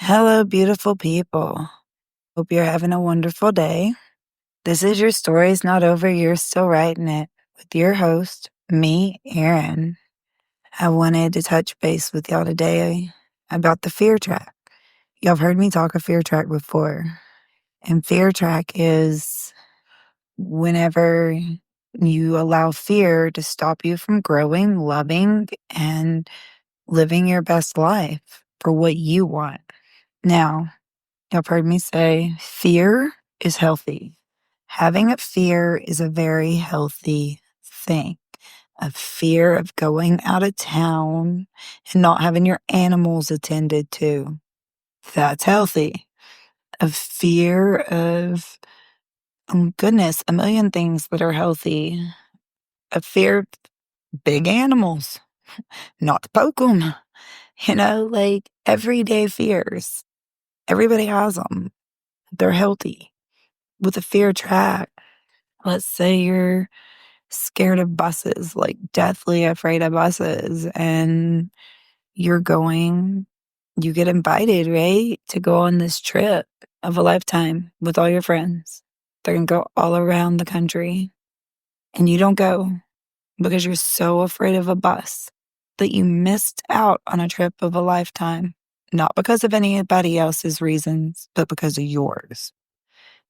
Hello, beautiful people. Hope you're having a wonderful day. This is Your Story's Not Over, You're Still Writing It with your host, me, Erin. I wanted to touch base with y'all today about the fear track. Y'all have heard me talk of fear track before. And fear track is whenever you allow fear to stop you from growing, loving, and living your best life for what you want. Now, y'all have heard me say fear is healthy. Having a fear is a very healthy thing. A fear of going out of town and not having your animals attended to. That's healthy. A fear of, oh goodness, a million things that are healthy. A fear of big animals, not to poke them. Like everyday fears. Everybody has them. They're healthy. With a fear track, let's say you're scared of buses, like deathly afraid of buses, and you're going, you get invited, right, to go on this trip of a lifetime with all your friends. They're going to go all around the country, and you don't go because you're so afraid of a bus that you missed out on a trip of a lifetime, not because of anybody else's reasons, but because of yours.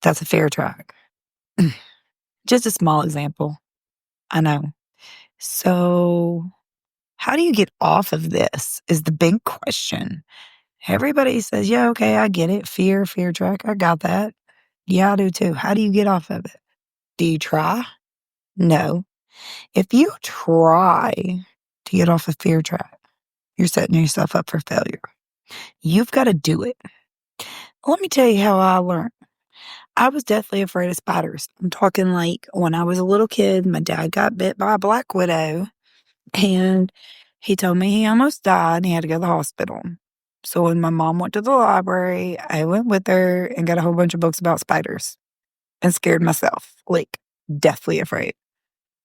That's a fear track. Just a small example. I know. So, how do you get off of this is the big question. Everybody says, yeah, okay, I get it. Fear track. I got that. Yeah, I do too. How do you get off of it? Do you try? No. If you try to get off of fear track, you're setting yourself up for failure. You've got to do it. Let me tell you how I learned. I was deathly afraid of spiders. I'm talking like when I was a little kid, my dad got bit by a black widow. And he told me he almost died and he had to go to the hospital. So when my mom went to the library, I went with her and got a whole bunch of books about spiders and scared myself, like deathly afraid.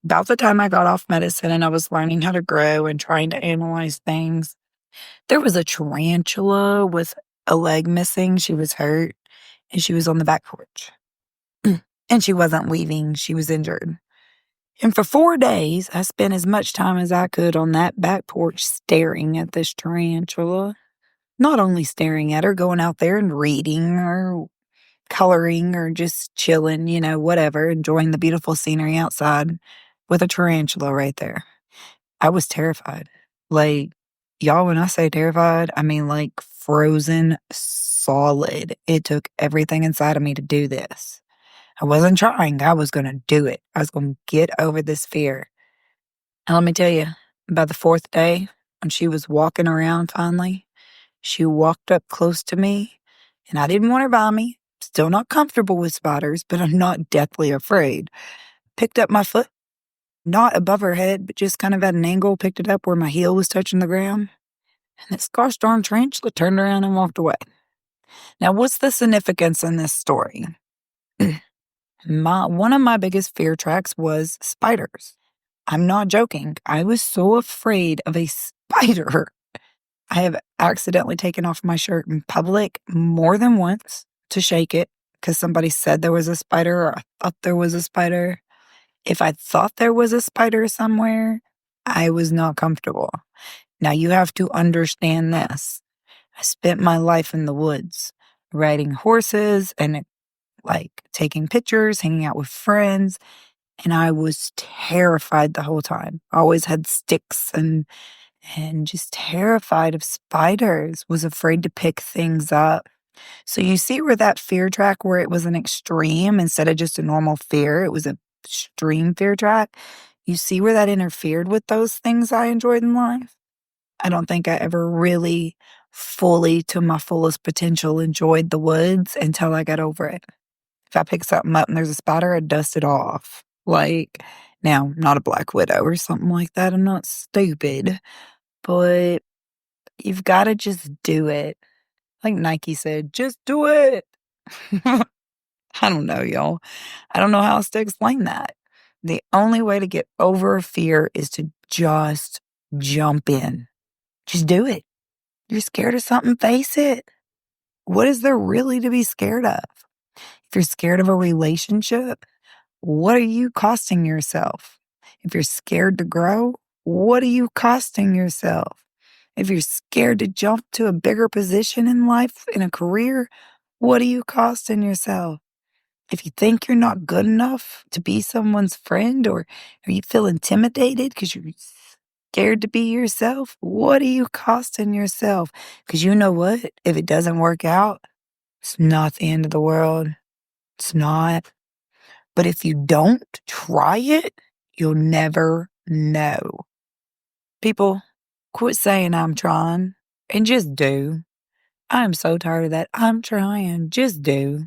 About the time I got off medicine and I was learning how to grow and trying to analyze things, there was a tarantula with a leg missing. She was hurt and she was on the back porch. And she wasn't leaving, she was injured. And for 4 days, I spent as much time as I could on that back porch staring at this tarantula. Not only staring at her, going out there and reading or coloring or just chilling, whatever, enjoying the beautiful scenery outside with a tarantula right there. I was terrified. Like, y'all, when I say terrified, I mean like frozen solid. It took everything inside of me to do this. I wasn't trying. I was going to do it. I was going to get over this fear. And let me tell you, by the 4th day, when she was walking around finally, she walked up close to me, and I didn't want her by me. Still not comfortable with spiders, but I'm not deathly afraid. Picked up my foot, not above her head, but just kind of at an angle, picked it up where my heel was touching the ground. And this gosh darn tarantula turned around and walked away. Now, what's the significance in this story? One of my biggest fear tracks was spiders. I'm not joking. I was so afraid of a spider. I have accidentally taken off my shirt in public more than once to shake it because somebody said there was a spider or I thought there was a spider. If I thought there was a spider somewhere, I was not comfortable. Now you have to understand this. I spent my life in the woods, riding horses and like taking pictures, hanging out with friends. And I was terrified the whole time. I always had sticks and just terrified of spiders, was afraid to pick things up. So you see where that fear track, where it was an extreme instead of just a normal fear, it was an extreme fear track. You see where that interfered with those things I enjoyed in life? I don't think I ever really fully, to my fullest potential, enjoyed the woods until I got over it. If I pick something up and there's a spider, I dust it off. Like, now, not a black widow or something like that. I'm not stupid, but you've got to just do it. Like Nike said, just do it. I don't know, y'all. I don't know how else to explain that. The only way to get over fear is to just jump in. Just do it. You're scared of something, face it. What is there really to be scared of? If you're scared of a relationship, what are you costing yourself? If you're scared to grow, what are you costing yourself? If you're scared to jump to a bigger position in life, in a career, what are you costing yourself? If you think you're not good enough to be someone's friend, or you feel intimidated because you're scared to be yourself, what are you costing yourself? Because you know what? If it doesn't work out, it's not the end of the world. It's not. But if you don't try it, you'll never know. People, quit saying I'm trying and just do. I am so tired of that. I'm trying. Just do.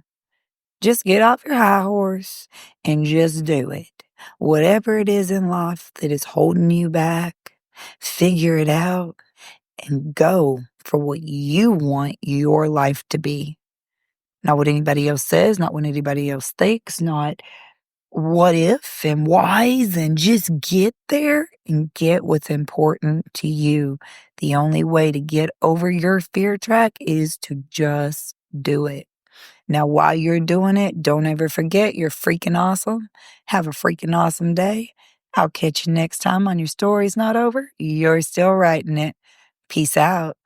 Just get off your high horse and just do it. Whatever it is in life that is holding you back, figure it out and go for what you want your life to be. Not what anybody else says, not what anybody else thinks, not what if and whys, and just get there and get what's important to you. The only way to get over your fear track is to just do it. Now, while you're doing it, don't ever forget you're freaking awesome. Have a freaking awesome day. I'll catch you next time on Your Story's Not Over. You're still writing it. Peace out.